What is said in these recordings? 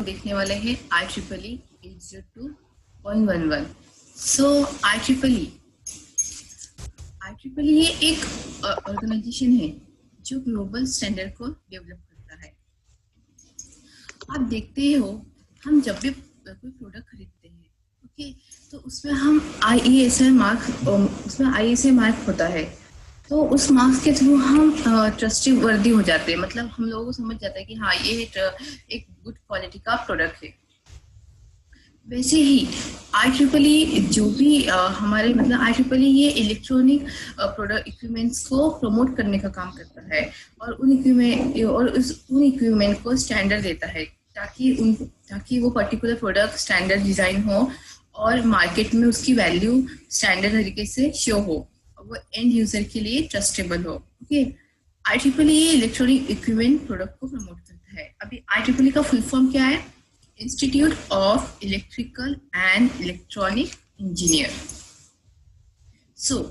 देखने वाले हैं IEEE 802.11। सो IEEE ये एक ऑर्गेनाइजेशन है जो ग्लोबल स्टैंडर्ड को डेवलप करता है। आप देखते हो, हम जब भी कोई प्रोडक्ट खरीदते हैं, ओके, तो उसमें हम IESA मार्क होता है। तो उस मार्क्स के थ्रू हम ट्रस्टी वर्दी हो जाते हैं, मतलब हम लोगों को समझ जाता है कि हाँ, ये एक गुड क्वालिटी का प्रोडक्ट है। वैसे ही IEEE जो भी हमारे मतलब IEEE ये इलेक्ट्रॉनिक प्रोडक्ट इक्विपमेंट्स को प्रमोट करने का काम करता है और उन इक्विपमेंट को स्टैंडर्ड देता है ताकि वो पर्टिकुलर प्रोडक्ट स्टैंडर्ड डिजाइन हो और मार्केट में उसकी वैल्यू स्टैंडर्ड तरीके से शो हो, वो एंड यूजर के लिए ट्रस्टेबल हो। ओके, IEEE ये इलेक्ट्रॉनिक इक्विपमेंट प्रोडक्ट को प्रमोट करता है। अभी IEEE का फुल फॉर्म क्या है? Institute of electrical and electronic engineer. So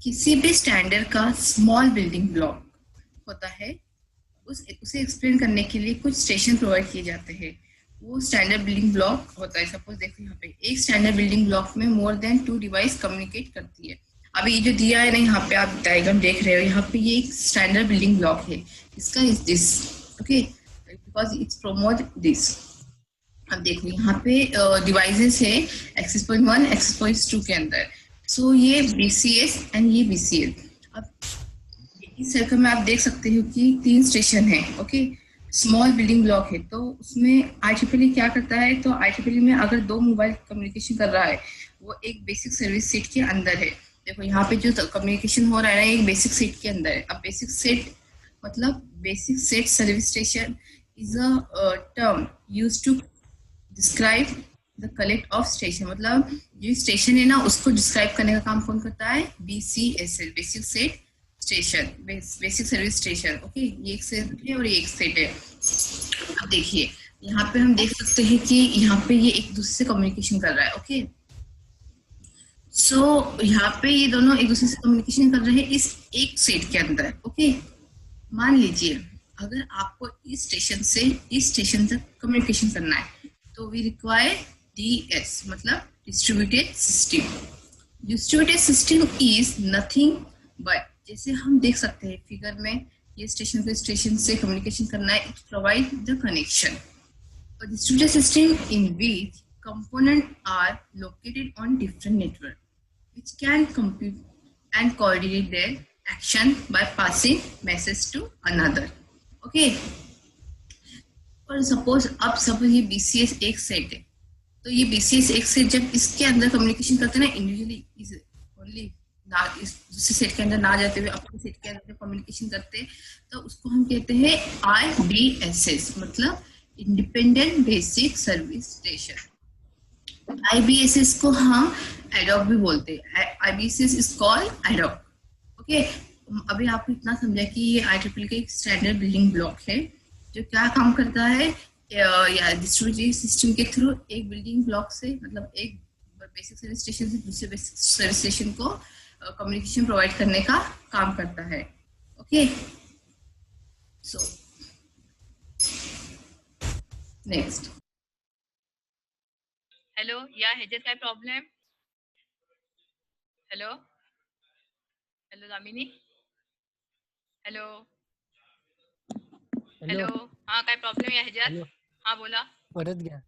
किसी भी स्टैंडर्ड का स्मॉल बिल्डिंग ब्लॉक होता है, उसे एक्सप्लेन करने के लिए कुछ स्टेशन प्रोवाइड किए जाते हैं। वो स्टैंडर्ड बिल्डिंग ब्लॉक होता है। सपोज देखो, यहाँ पे एक स्टैंडर्ड बिल्डिंग ब्लॉक में मोर देन 2 डिवाइस कम्युनिकेट करती है। अभी ये जो दिया है ना, यहाँ पे आप डायग्राम देख रहे हो, यहाँ पे ये एक स्टैंडर्ड बिल्डिंग ब्लॉक है। इसका is this, okay, because it's promote this. अब देखो यहाँ पे डिवाइसेस है एक्सेस पॉइंट 1, एक्सेस पॉइंट 2 के अंदर। सो ये BCS एंड ये BCL। अब इस सर्कल में आप देख सकते हो कि 3 स्टेशन है। ओके, स्मॉल बिल्डिंग ब्लॉक है, तो उसमें IEEE क्या करता है? तो IEEE में अगर 2 मोबाइल कम्युनिकेशन कर रहा है, वो एक बेसिक सर्विस सेट के अंदर है। देखो यहाँ पे जो कम्युनिकेशन हो रहा है ना, एक बेसिक सेट के अंदर है। अब बेसिक सेट मतलब basic set service station is a term used to describe the collect of station. मतलब जो स्टेशन है ना, उसको डिस्क्राइब करने का काम कौन करता है? BCSL, basic set station, basic service station. Okay, ये एक सेट है और ये एक सेट है। अब देखिए यहाँ पे हम देख सकते हैं कि यहाँ पे ये एक दूसरे से कम्युनिकेशन कर रहा है। ओके, सो यहाँ पे ये दोनों एक दूसरे से कम्युनिकेशन कर रहे हैं इस एक सेट के अंदर। ओके, मान लीजिए अगर आपको इस स्टेशन से इस स्टेशन तक कम्युनिकेशन करना है, तो वी रिक्वायर DS, मतलब distributed system. Distributed system is nothing but, जैसे हम देख सकते हैं फिगर में, ये स्टेशन पे स्टेशन से कम्युनिकेशन करना है, it provide the connection. A distributed system in which components are located on different networks, which can compute and coordinate their action by passing message to another. Okay. और suppose ये BCS एक set है, तो ये BCS एक set जब इसके अंदर कम्युनिकेशन करते हैं ना, इंडिविजुअली इज ओनली ना, इस दूसरे सेट के अंदर ना जाते हुए अपने सेट के अंदर कम्युनिकेशन करते हैं, तो उसको हम कहते हैं IBSS, मतलब independent basic service station. IBSS को हम एडॉक भी बोलते हैं। IBSS is called ad hoc. Okay, अभी आपको इतना समझा कि ये IEEE का एक स्टैंडर्ड बिल्डिंग ब्लॉक है जो क्या काम करता है, या डिस्ट्रीब्यूटेड सिस्टम के थ्रू एक बिल्डिंग ब्लॉक से, मतलब एक बेसिक सर्विस स्टेशन से दूसरे बेसिक सर्विस स्टेशन को कम्युनिकेशन प्रोवाइड करने का काम करता है। Okay, so next. हेलो, या हेजर काय problem? Hello hello Damini, hello hello, हा काय प्रॉब्लेम या हेजर? हा बोला. परत घ्या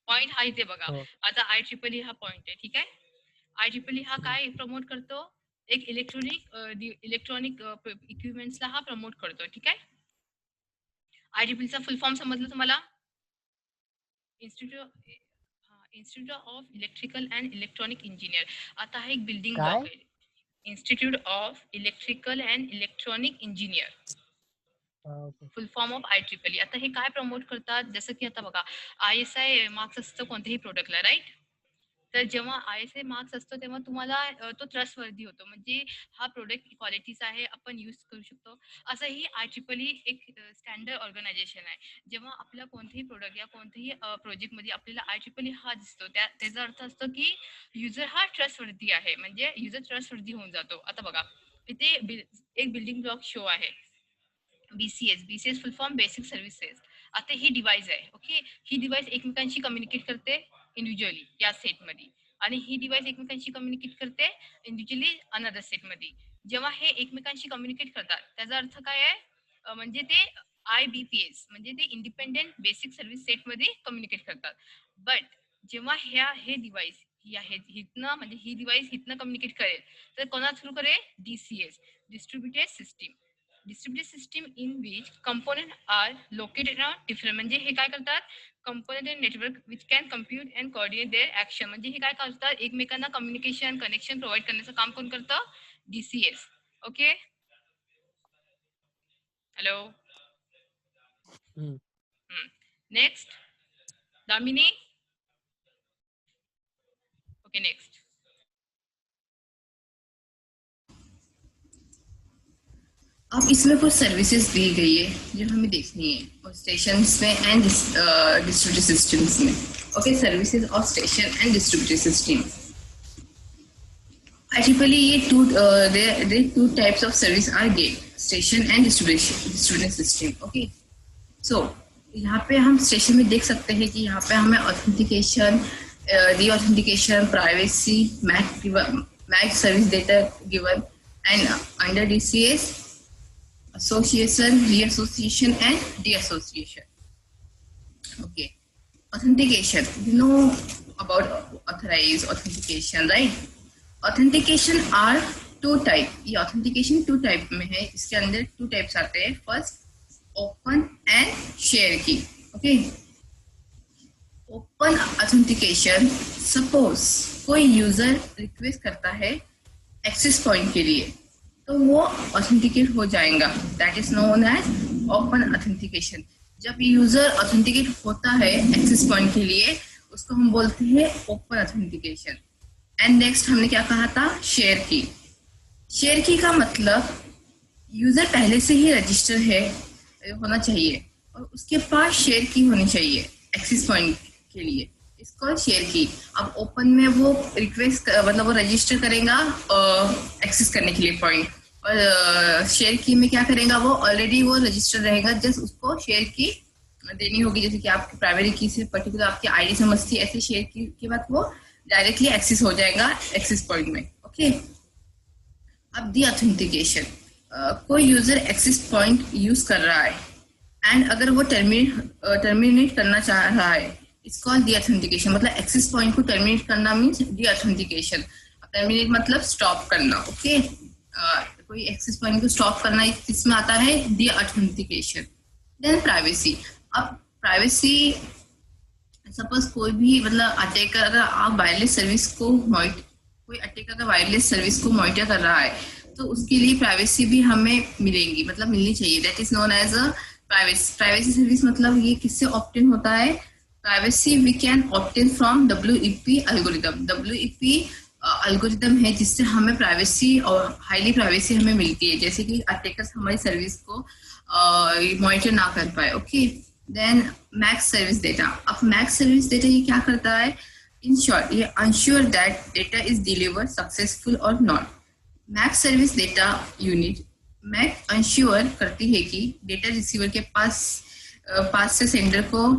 पॉइंट हा इथे बघा. आता IEEE हा पॉइंट आहे, ठीक आहे. IEEE हा काय प्रमोट करतो? एक इलेक्ट्रॉनिक इक्विपमेंट्सला हा प्रमोट करतो, ठीक आहे. IEEE चा फुल फॉर्म समजलं तुम्हाला? Institute of electrical and electronic engineer. आता हा एक बिल्डिंग ब्लॉक आहे. Institute of electrical and electronic engineer, full form of IEEE. आता हे काय प्रमोट करतात? जसं की आता बघा, ISI मार्क्स असतं कोणत्याही प्रोडक्टला, राईट. तर जेव्हा ISI मार्क्स असतो तेव्हा तुम्हाला तो ट्रस्टवर्दी होतो, म्हणजे हा प्रोडक्ट क्वालिटीचा आहे, आपण यूज करू शकतो. असं ही IEEE एक स्टँडर्ड ऑर्गनायझेशन आहे. जेव्हा आपल्या कोणतेही प्रोडक्ट या कोणत्याही प्रोजेक्ट मध्ये आपल्याला IEEE हा दिसतो, त्याचा अर्थ असतो की युजर हा ट्रस्टवर्दी आहे, म्हणजे युजर ट्रस्टवर्दी होऊन जातो. आता बघा, इथे एक बिल्डिंग ब्लॉक शो आहे BCS full form basic services. आता ही डिव्हाइस आहे. ओके, ही डिव्हाइस एकमेकांशी कम्युनिकेट करते इंडिव्हिज्युअली या सेटमध्ये, आणि ही डिव्हाइस एकमेकांशी कम्युनिकेट करते इंडिव्हिज्युअली अनदर सेटमध्ये. जेव्हा हे एकमेकांशी कम्युनिकेट करतात त्याचा अर्थ काय आहे, म्हणजे ते IBPS म्हणजे ते इंडिपेंडेंट बेसिक सर्व्हिस सेटमध्ये कम्युनिकेट करतात. बट जेव्हा हे डिव्हाइस हितनं म्हणजे ही डिव्हाइस हितनं कम्युनिकेट करेल तर कोणा थ्रू करेल, DCS, distributed system. Distributed system in which component are located on different, म्हणजे हे काय करतात, component in network which can compute and coordinate their action. म्हणजे हे काय करतात, एकमेकांना कम्युनिकेशन कनेक्शन प्रोव्हाइड करण्याचं काम कोण करतं, DCS. Okay, hello. Next Damini. Okay, next. अब इसमें कुछ सर्विसेज दी गई है जो हमें देखनी है और स्टेशन में एंड डिस्ट्रीब्यूटेड सिस्टम्स में. Okay, services of station and distributed system. Typically, ये two types of service are given, station and distributed system. Okay, so यहाँ पे हम स्टेशन में देख सकते हैं कि यहाँ पे हमें authentication, reauthentication, privacy, MAC service data given, and under DCS association, reassociation and deassociation. Okay, authentication. You know about authorized authentication, right? Authentication are two type. ये authentication two type में है. इसके अंदर two types आते हैं. First, open and share key. Okay. Open authentication. Suppose कोई user request करता है access point के लिए, तो वो ऑथेंटिकेट हो जाएगा. That is known as open authentication. जब यूजर ऑथेंटिकेट होता है एक्सेस पॉइंट के लिए, उसको हम बोलते हैं ओपन ऑथेंटिकेशन. एंड नेक्स्ट हमने क्या कहा था, शेयर की. शेयर की का मतलब यूजर पहले से ही रजिस्टर है होना चाहिए और उसके पास शेयर की होनी चाहिए एक्सेस पॉइंट के लिए. इसको शेयर की. अब ओपन में वो रिक्वेस्ट मतलब वो रजिस्टर करेगा एक्सेस करने के लिए पॉइंट, और शेयर की में क्या करेगा, वो ऑलरेडी वो रजिस्टर रहेगा, जस्ट उसको शेयर की देनी होगी. जैसे कि आपकी प्राइमरी की से पर्टिकुलर आपकी आईडी समझती है, ऐसे शेयर की के बाद वो डायरेक्टली एक्सेस हो जाएगा एक्सेस पॉइंट में. ओके, अब दी ऑथेंटिकेशन. कोई यूजर एक्सेस पॉइंट यूज कर रहा है एंड अगर वो टर्मिनेट करना चाह रहा है, इट्स कॉल्ड दी ऑथेंटिकेशन. मतलब एक्सेस पॉइंट को टर्मिनेट करना मीन्स दी ऑथेंटिकेशन. टर्मिनेट मतलब स्टॉप करना. ओके, कोई एक्सेस पॉइंट को स्टॉप करना इसमें आता है दी ऑथेंटिकेशन. Then privacy. अब प्राइवेसी, सपोज कोई भी मतलब अटैकर अगर आप वायरलेस सर्विस को कोई अटैकर अगर वायरलेस सर्विस को मॉनिटर कर रहा है, तो उसके लिए प्राइवेसी भी हमें मिलेंगी, मतलब मिलनी चाहिए. That is known as a privacy service. मतलब ये किससे ऑप्टेन होता है, privacy we can obtain from WEP algorithm. WEP algorithm है जिससे हमें प्राइवेसी और हाईली प्राइवेसी हमें मिलती है, जैसे कि अटैकर्स हमारी सर्विस को मॉनिटर ना कर पाए. Okay, then max service data. अब मैक्स सर्विस डेटा ये क्या करता है, इन शॉर्ट ये ensure that data is delivered successful और not. Max service data unit MAC ensure करती है कि डेटा रिसीवर के पास से सेंडर को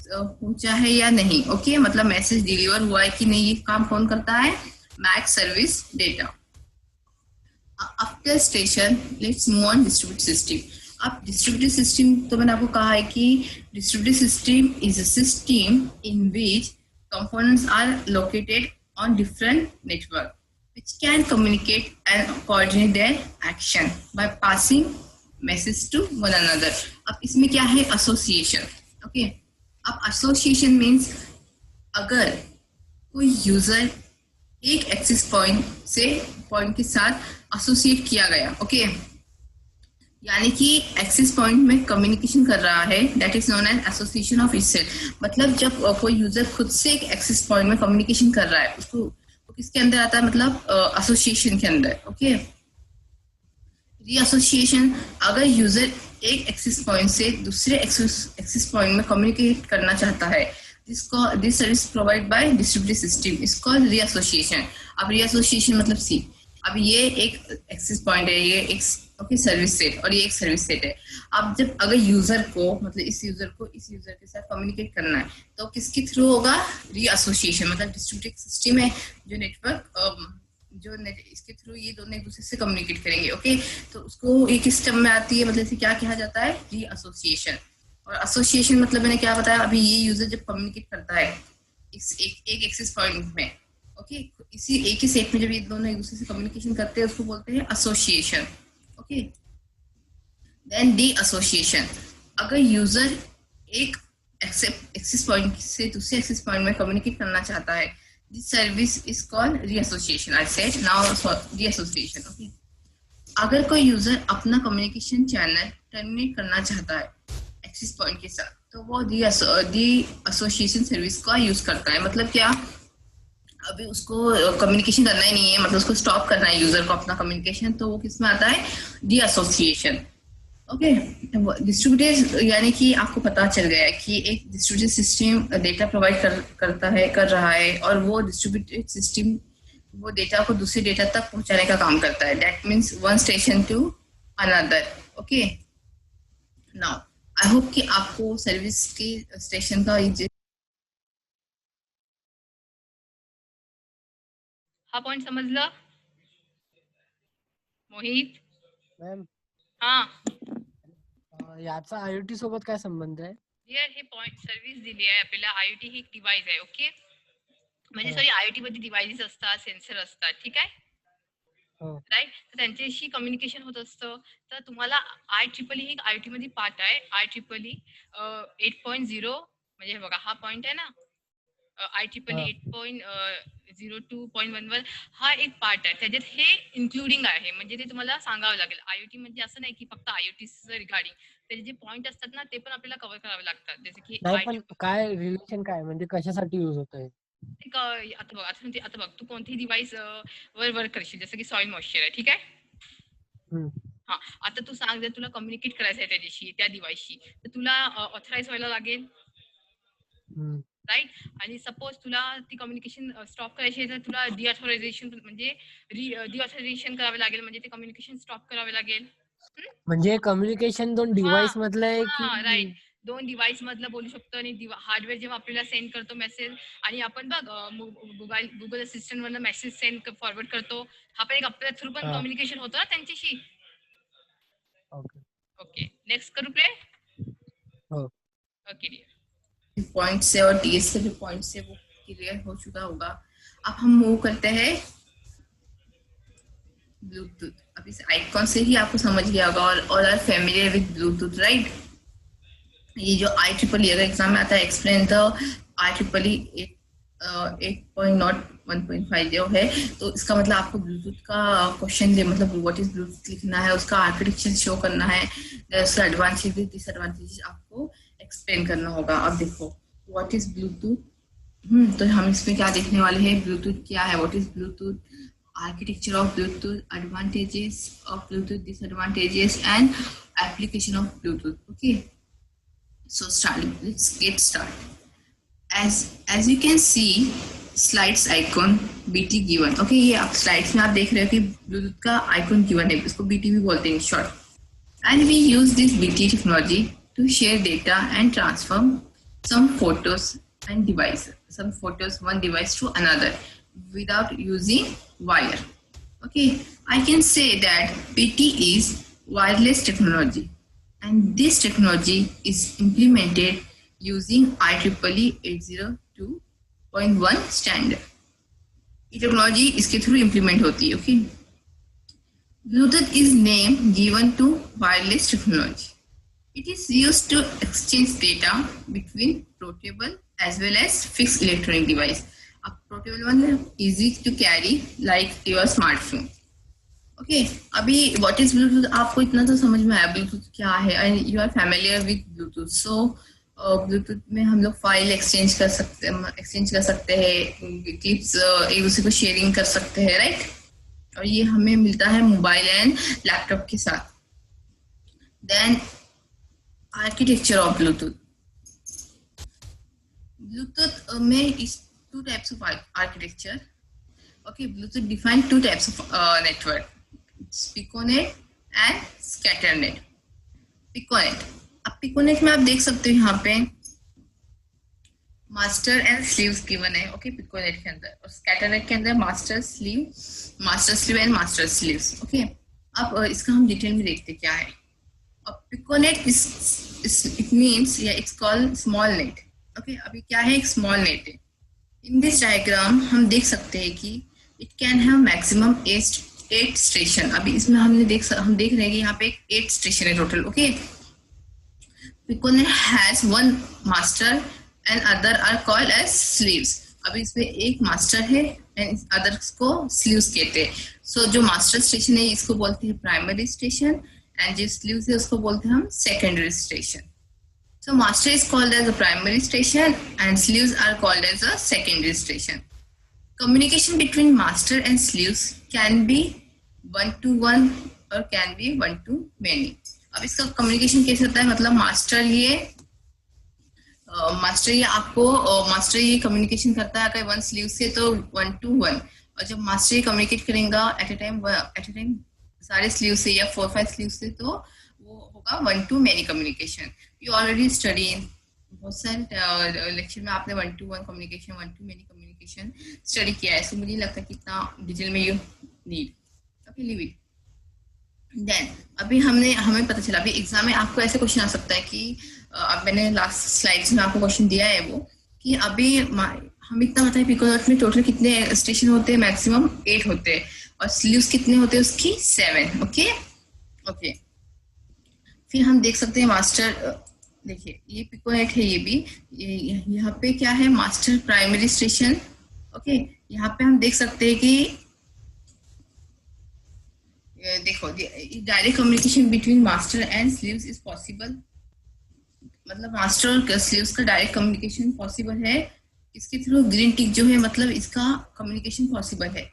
पहुंचा है या नहीं. ओके, मतलब मैसेज डिलीवर हुआ है कि नहीं, ये काम कौन करता है, MAC service data. After station let's move on distributed system. अब डिस्ट्रीब्यूटेड सिस्टम तो मैंने आपको कहा है कि distributed system is a system in which components are located on different network which can communicate and coordinate their action by passing message to one another. अब इसमें क्या है, एसोसिएशन. ओके, अब एसोसिएशन मीन्स अगर कोई यूजर एक access point के साथ एसोसिएट किया गया, ओके, यानी कि एक्सेस पॉइंट में कम्युनिकेशन कर रहा है, that is known as association of itself. मतलब जब कोई यूजर खुद से एक एक्सेस पॉइंट में कम्युनिकेशन कर रहा है, उसको किसके अंदर आता है, मतलब एसोसिएशन के अंदर. ओके, रीएसोसिएशन, अगर यूजर एक एक्सेस पॉइंट से दूसरे एक्सेस पॉइंट में कम्युनिकेट करना चाहता है, this service provide by distributed system is called reassociation. अब रीएसोसिएशन मतलब सी, अब ये एक एक्सेस पॉइंट है, ये एक ओके, सर्विस सेट, और ये एक सर्विस सेट है। अब जब अगर यूजर को मतलब इस यूजर को इस यूजर के साथ कम्युनिकेट करना है तो किसके थ्रू होगा? रीएसोसिएशन, मतलब डिस्ट्रीब्यूटेड सिस्टम है जो नेटवर्क इसके थ्रू ये दोनों एक दूसरे से कम्युनिकेट करेंगे। ओके, तो उसको एक स्टेप में आती है, मतलब इसे क्या कहा जाता है? रीएसोसिएशन। और एसोसिएशन मतलब मैंने क्या बताया अभी, ये यूजर जब कम्युनिकेट करता है एक एक्सेस पॉइंट में, ओके, इसी एक ही सेट में जब ये दोनों एक दूसरे से कम्युनिकेशन करते हैं उसको बोलते हैं association. Okay, then deassociation, अगर यूजर एक एक्सेस पॉइंट से दूसरे एक्सेस पॉइंट में कम्युनिकेट करना चाहता है, this service is called reassociation. I said now reassociation. Okay, अगर कोई यूजर अपना कम्युनिकेशन चैनल टर्मिनेट करना चाहता है एक्सेस पॉइंट के साथ, तो वो डी एसोसिएशन सर्विस का यूज करता है। मतलब क्या, अभी उसको कम्युनिकेशन करना ही नहीं है, मतलब उसको स्टॉप करना है यूजर को अपना कम्युनिकेशन, तो वो किस में आता है? D association. ओके, डिस्ट्रीब्यूटेड यानी कि आपको पता चल गया है कि एक डिस्ट्रीब्यूटेड सिस्टम डेटा प्रोवाइड कर रहा है, और वो डिस्ट्रीब्यूटेड सिस्टम वो डेटा को दूसरे डेटा तक पहुंचाने का काम करता है। That means one station to another. Okay, now I hope कि आपको सर्विस के स्टेशन का हा पॉइंट समजला मोहित? मॅम, याचा आयओटी सोबत काय संबंध आहे? हे पॉइंट सर्व्हिस दिली आहे आपल्याला. आयओटी ही एक डिव्हाइस आहे. ओके, म्हणजे सॉरी, आयओटी मध्ये डिव्हाइसेस असतात, सेन्सर असतात, ठीक आहे, राईट. तर त्यांच्याशी कम्युनिकेशन होत असतं. तर तुम्हाला IEEE ही आयओटी मध्ये पार्ट आहे. IEEE 8.0 म्हणजे बघा हा पॉइंट आहे ना, IEEE 8.02.11 हा एक पार्ट आहे. त्याच्यात हे इन्क्लुडिंग आहे, म्हणजे ते तुम्हाला सांगावं लागेल. आयओटी म्हणजे असं नाही की फक्त आयओटी रिगार्डिंग त्याचे जे पॉइंट असतात ना ते पण आपल्याला कव्हर करावे लागतात. जसे की पण काय रिलेशन काय, म्हणजे कशासाठी यूज होतोय? आता बघ तू कोणतीही डिव्हाइस वर वर्क करशील, जसं की सॉइल मॉइश्चर आहे, ठीक आहे. हा, आता तू सांग, जर तुला कम्युनिकेट करायचं आहे त्याच्याशी, त्या डिव्हाइसशी, तर तुला ऑथराइज व्हायला लागेल, राईट. आणि सपोज तुला ती कम्युनिकेशन स्टॉप करायची आहे, तर तुला डिऑथरायझेशन म्हणजे डिऑथरायझेशन करावे लागेल, म्हणजे ते कम्युनिकेशन स्टॉप करावे लागेल. म्हणजे कम्युनिकेशन दोन डिव्हाइस मधलं आहे की? राईट, दोन डिव्हाइस मधलं बोलू शकतो. आणि हार्डवेअर जेव्हा आपल्याला सेंड करतो मेसेज, आणि आपण बघ गुगल असिस्टंट वरनं मेसेज सेंड फॉरवर्ड करतो, हा पण एक आपल्या थ्रू पण कम्युनिकेशन होतं ना त्यांच्याशी. ओके, नेक्स्ट करू प्ले. ओके डियर, पॉइंट से और टीएस के जो पॉइंट से वो क्लियर हो चुका होगा। अब हम मूव करते हैं ब्लूटूथ। अब इस आइकॉन से ही आपको समझ गया होगा, और are familiar with Bluetooth, right. ये जो IEEE अगर एग्जाम में आता है, एक्सप्लेन द IEEE 8.0.1.50 है, तो इसका मतलब आपको ब्लूटूथ का क्वेश्चन दे, मतलब व्हाट इज ब्लूटूथ लिखना है, उसका आर्किटेक्चर शो करना है, उसका एडवांटेजेस डिसएडवांटेजेस आपको एक्सप्लेन करना होगा। अब देखो व्हाट इज ब्लूटूथ, तो हम इसमें क्या देखने वाले हैं, ब्लूटूथ क्या है, what is Bluetooth, architecture of Bluetooth, advantages of Bluetooth, disadvantages and application of Bluetooth. Okay, so let's get started. As you can see, slides icon BT given. Okay, ये आप slides में आप देख रहे हो कि ब्लूटूथ का आइकन given है, इसको BT भी बोलते हैं short. And we use this BT technology to share data and transfer some photos and devices, one device to another without using wire. Okay, I can say that BT is wireless technology, and this technology is implemented using IEEE 802.1 standard. ये technology इसके through implement होती है। Okay, Bluetooth is name given to wireless technology. It is used to exchange data between portable as well as fixed electronic device. अब portable मतलब easy to carry like your smartphone. Okay, अभी what is Bluetooth आपको इतना तो समझ में आया Bluetooth क्या है, and you are familiar with Bluetooth. So Bluetooth में हम लोग फाइल एक्सचेंज कर सकते हैं, क्लिप्स एक दूसरे को शेयरिंग कर सकते हैं, राइट। और ये हमें मिलता है मोबाइल एंड लैपटॉप के साथ। देन आर्किटेक्चर ऑफ ब्लूटूथ में इस 2 types of architecture. Okay, Bluetooth defines 2 types of network, Piconet and scatternet. Piconet. अब पिकोनेट में आप देख सकते हो यहाँ पे मास्टर एंड स्लीव्स गिवन है. ओके, पिकोनेट के अंदर. और स्कैटरनेट के अंदर master sleeve and master sleeves. Okay, अब इसका हम डिटेल में देखते क्या है. अब पिकोनेट इट मीन्स या it's called small net. Okay, अभी क्या है, एक स्मॉल नेट है. इन दिस डायग्राम हम देख सकते हैं कि it can have maximum 8 station. अभी इसमें हम देख रहे हैं कि यहाँ पे 8 स्टेशन है total. Okay, piconet has one master and other are called as slaves. अभी इसमें एक मास्टर है एंड अदर्स को स्लीव्स कहते हैं. सो जो मास्टर स्टेशन है इसको बोलते हैं प्राइमरी स्टेशन एंड जो स्लीव्स है उसको बोलते हैं हम secondary station. So master is called as a primary station and sleeves are called as a secondary station. Communication between master and sleeves can be one-to-one or can be one-to-many. अब इसका communication कैसे होता है, मतलब master ये communication करता है अगर 1 sleeve से तो 1-to-1, और जब मास्टर ये communicate करेगा at a time सारे sleeve से या 4-5 sleeve से तो वो होगा 1-to-many communication. You already study in बहुत सारे लेक्चर में आपने 1-to-1 communication 1-to-many communication study किया है. सो मुझे लगता है कि इतना डिटेल में you need. Okay, leave it. Then अभी हमें पता चला, अभी एग्जाम में आपको ऐसे क्वेश्चन आ सकता है कि अब मैंने लास्ट स्लाइड्स में आपको क्वेश्चन दिया है वो कि अभी हम इतना पता है पिकोनेट में टोटल कितने स्टेशन होते हैं, मैक्सिमम 8 होते हैं, और स्लीव्स कितने होते हैं उसकी 7. ओके, फिर हम देख सकते हैं मास्टर. देखिए ये पिकोनेट है, ये भी यहाँ पे क्या है, मास्टर प्राइमरी स्टेशन. ओके, यहाँ पे हम देख सकते हैं कि देखो direct communication between master and sleeves is possible. मतलब मास्टर और स्लीव्स का डायरेक्ट कम्युनिकेशन पॉसिबल है. इसके थ्रू ग्रीन टिक जो है मतलब इसका कम्युनिकेशन पॉसिबल है.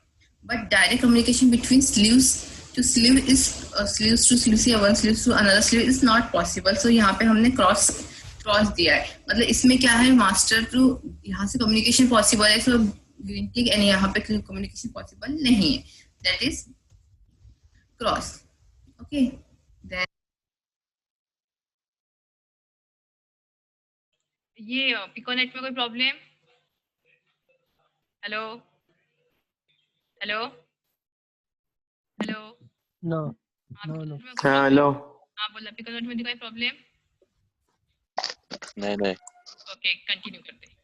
But direct communication between sleeves to sleeve is sleeves to sleeves या one sleeves to another sleeve is not possible. So यहाँ पे हमने क्रॉस दिया है. मतलब इसमें क्या है, मास्टर थ्रू यहाँ से कम्युनिकेशन पॉसिबल है, सो ग्रीन टिक, एंड यहाँ पे कम्युनिकेशन पॉसिबल नहीं है, that is cross. Okay, then ये पिकोनेट में कोई problem? Hello hello hello. No. हाँ हेलो. हाँ बोला, पिकोनेट में कोई प्रॉब्लम? नहीं. ओके, कंटिन्यू करते हैं.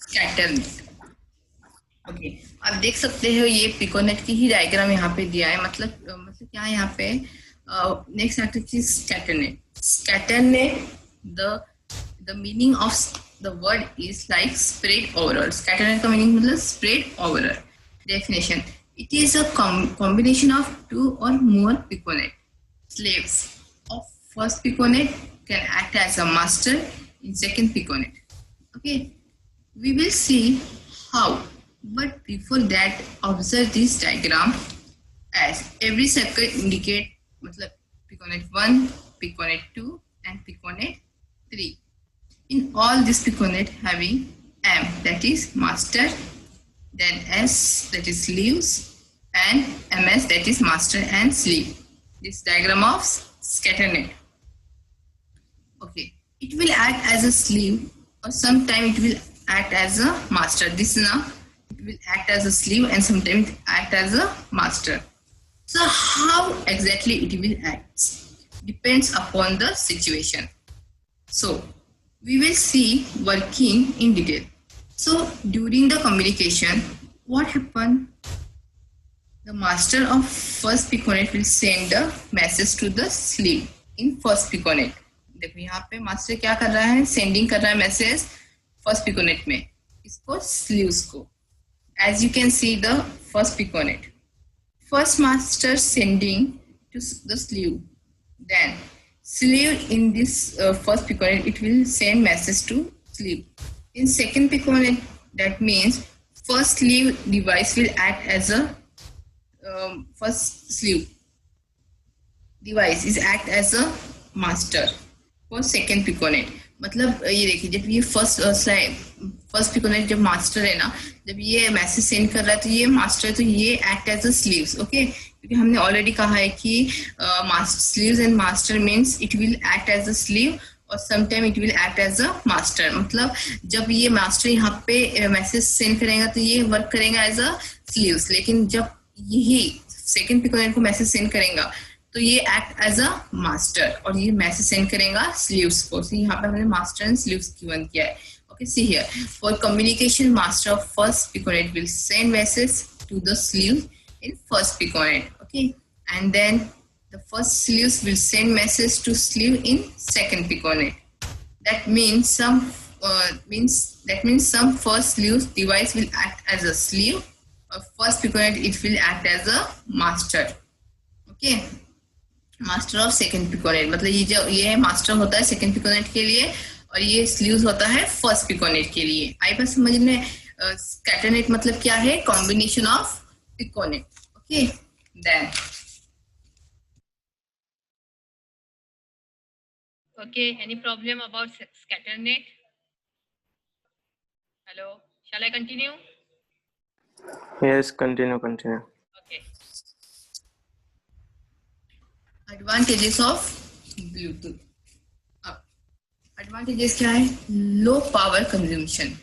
स्कैटरनेट. ओके, आप देख सकते हो ये पिकोनेट की ही डायग्राम यहाँ पे दिया है. मतलब क्या है यहाँ पे, next activity scatternet. the meaning of the word is like spread over. Scatternet का meaning मतलब spread over. Definition: it is a combination of 2 or more piconet slaves of first piconet can act as a master in second piconet. Okay, we will see how, but before that observe this diagram as every circle indicate मतलब piconet 1, piconet 2 and piconet 3. In all this piconet having M, that is master, then S, that is sleeves, and MS, that is master and sleeve. This diagram of scatternet. Okay, it will act as a sleeve, or sometime it will act as a master. This now it will act as a sleeve and sometimes act as a master. So how exactly it will act depends upon the situation. So we will see working in detail. So during the communication, what happened? The master of first piconet will send the message to the sleeve in first piconet. देखो यहाँ पे master क्या कर रहा है, sending कर रहा है मैसेज फर्स्ट पिकोनेट में इसको स्लीव्स को. As you can see the first piconet, first master sending to the sleeve, then sleeve in this first piconet it will send message to sleeve. In second piconet, that means first sleeve device will act as a first sleeve device is act as a master. For second piconet. मतलब ये देखिए, जब ये first piconet जब master है ना, जब ये मैसेज सेंड कर रहा है तो ये मास्टर, तो ये act as a sleeves, okay. क्योंकि हमने ऑलरेडी कहा है कि sleeves and master means it will act as a sleeve और sometime it will act as a master. मतलब जब ये मास्टर यहाँ पे मैसेज सेंड करेगा तो ये वर्क करेगा एज अ स्लीव्स, लेकिन जब यही सेकेंड पिकोनेट को मैसेज सेंड करेगा तो ये एक्ट एज अ मास्टर और ये मैसेज सेंड करेगा स्लीव्स को। तो यहाँ पे हमने मास्टर एंड स्लीव्स गिवन किया है। Okay, see here, for communication master of first piconet will send message to the slave in first piconet, okay, and then the first sleeves will send message to sleeve in second piconet. That means some first sleeve device will act as a sleeve or first piconet it will act as a master, okay, master of second piconet। मतलब ये master होता है second piconet के लिए और ये sleeves होता है first piconet के लिए। आई बात समझ में? scaternet मतलब क्या है? combination of piconet, okay, then okay, any problem about scaternet? Hello, shall I continue? Yes, continue. Okay, advantages of Bluetooth। advantages क्या है? low power consumption,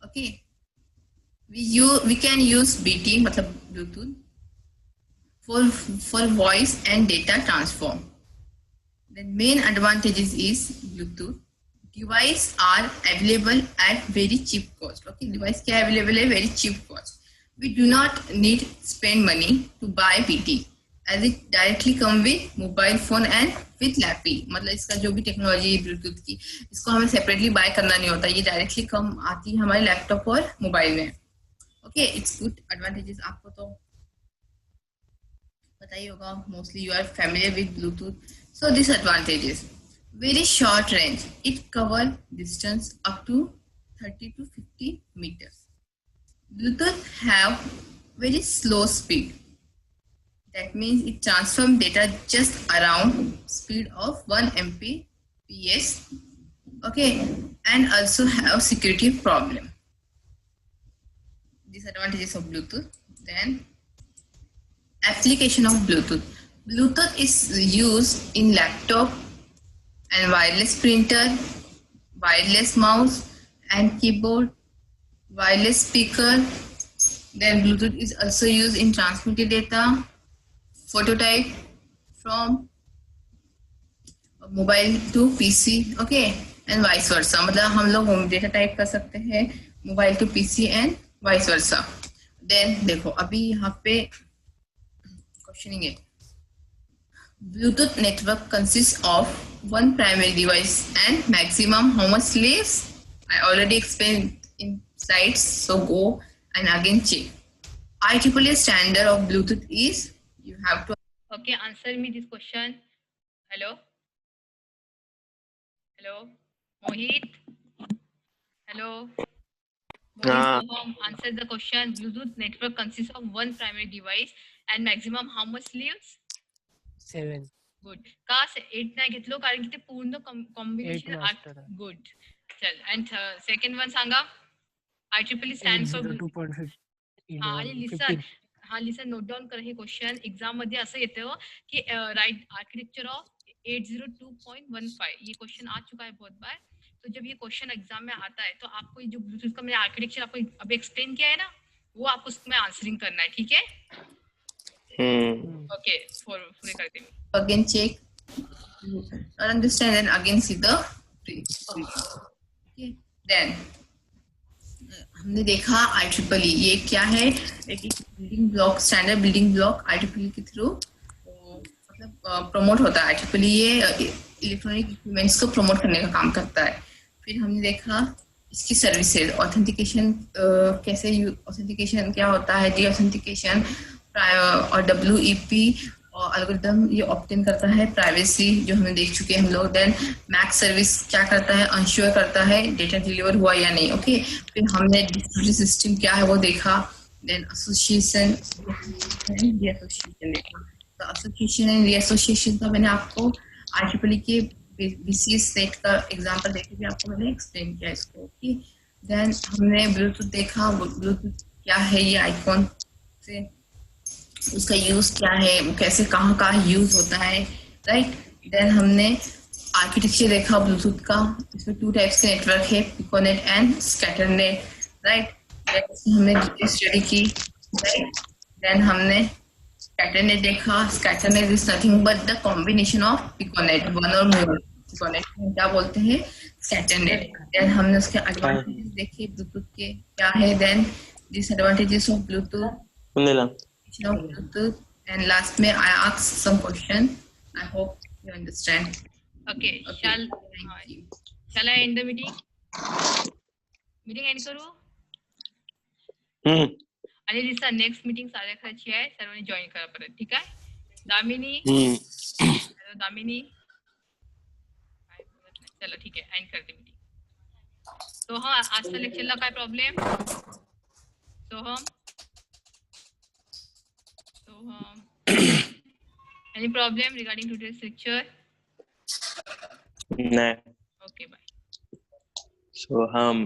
okay, we can use BT मतलब Bluetooth for voice and data transfer। The main advantages is Bluetooth device are available at very cheap cost, okay, device क्या available है? very cheap cost। we do not need spend money to buy BT as it directly come with mobile phone and with lappy. मतलब इसका जो भी technology है Bluetooth की, इसको हमें सेपरेटली बाय करना नहीं होता, ये डायरेक्टली कम आती है हमारे लैपटॉप और मोबाइल में। Okay, it's good advantages. आपको तो पता ही होगा, mostly you are familiar with Bluetooth. So disadvantages, very short range, it cover distance up to 30 to 50 meters। Bluetooth have very slow speed, that means it transforms data just around speed of 1 Mbps, okay, and also have security problem। Disadvantages of Bluetooth, then application of Bluetooth. Bluetooth is used in laptop and wireless printer, wireless mouse and keyboard, wireless speaker। Then Bluetooth is also used in transmitting data, photo type from mobile to PC, okay, and vice versa। मतलब हम लोग data type कर सकते हैं mobile to PC and vice versa. Then देखो, अभी यहाँ पे क्वेश्चनिंग है, Bluetooth network consist of one primary device and maximum how much slaves? I already explained in slides, so go and again check। IEEE standard of Bluetooth is, you have to okay, answer me this question। hello Mohit, hello Mohit, answer the question। Bluetooth network consists of one primary device and maximum how much sleeves? 7। Good. का 8 नाही घेतलो कारण की ते पूर्ण combination 8। Good, चल। And second one Sanga. IEEE stand for 2.15। हां, आणि लिसन नोट डाउन कर हे क्वेश्चन। एग्जाम मध्ये असं येतं की राइट आर्किटेक्चर ऑफ 802.15, ये क्वेश्चन आ चुका है बहुत बार। तो जब ये क्वेश्चन एग्जाम में आता है तो आपको जो ब्लूटूथ का मैंने आर्किटेक्चर आपको अभी एक्सप्लेन किया है ना, वो आपको उसमें आंसरिंग करना है, ठीक है? Okay, पूरे करते हैं। Again check or understand and again see the okay, then हमने देखा IEEE ये क्या है, एक building block, standard building block IEEE के थ्रू मतलब प्रमोट होता है। IEEE ये इलेक्ट्रॉनिक इक्विपमेंट्स को प्रमोट करने का काम करता है। फिर हमने देखा इसकी सर्विसेज, ऑथेंटिकेशन कैसे, ऑथेंटिकेशन क्या होता है, डी ऑथेंटिकेशन और WEP और एल्गोरिथम ये ऑब्टेन करता है, प्राइवेसी जो हमने देख चुके हैं हम लोग। देन मैक सर्विस क्या करता है, इंश्योर करता है डेटा डिलीवर हुआ या नहीं, ओके। फिर हमने डिस्ट्रीब्यूटेड सिस्टम क्या है वो देखा। देन एसोसिएशन देखा। तो एसोसिएशन एंड रीएसोसिएशन का मैंने आपको IEEE के VCA सेट का एग्जांपल देके भी आपको मैंने एक्सप्लेन किया इसको. ओके, देन हमने ब्लूटूथ देखा. ब्लूटूथ क्या है, ये आइकॉन से उसका यूज क्या है, वो कैसे कहाँ यूज होता है, राइट. देन हमने आर्किटेक्चर देखा ब्लूटूथ का. इसमें 2 टाइप्स के नेटवर्क है, पिकोनेट एंड स्कैटरनेट, राइट. हमने स्टडी की, राइट. देन हमने स्कैटरनेट देखा. Scatternet is nothing but the combination of piconet, one और मोर पिकोनेट क्या बोलते हैं, स्कैटरनेट. देन हमने उसके एडवांटेजेस देखे ब्लूटूथ के क्या है. Then disadvantages of Bluetooth, Bluetooth, and last में I ask some question. I hope you understand. Okay. Shall I end the meeting? Meeting end करू? आणि लिसा नेक्स्ट मीटिंग 11:30 आहे. सर्वांनी जॉइन करा परत, ठीक आहे. दामिनी, हॅलो दामिनी. चलो ठीक आहे, एंड करते मीटिंग. तो हाँ, आजच्या लेक्चरला काय प्रॉब्लेम? सोहम any problem regarding today's lecture? No. Okay, bye. Soham.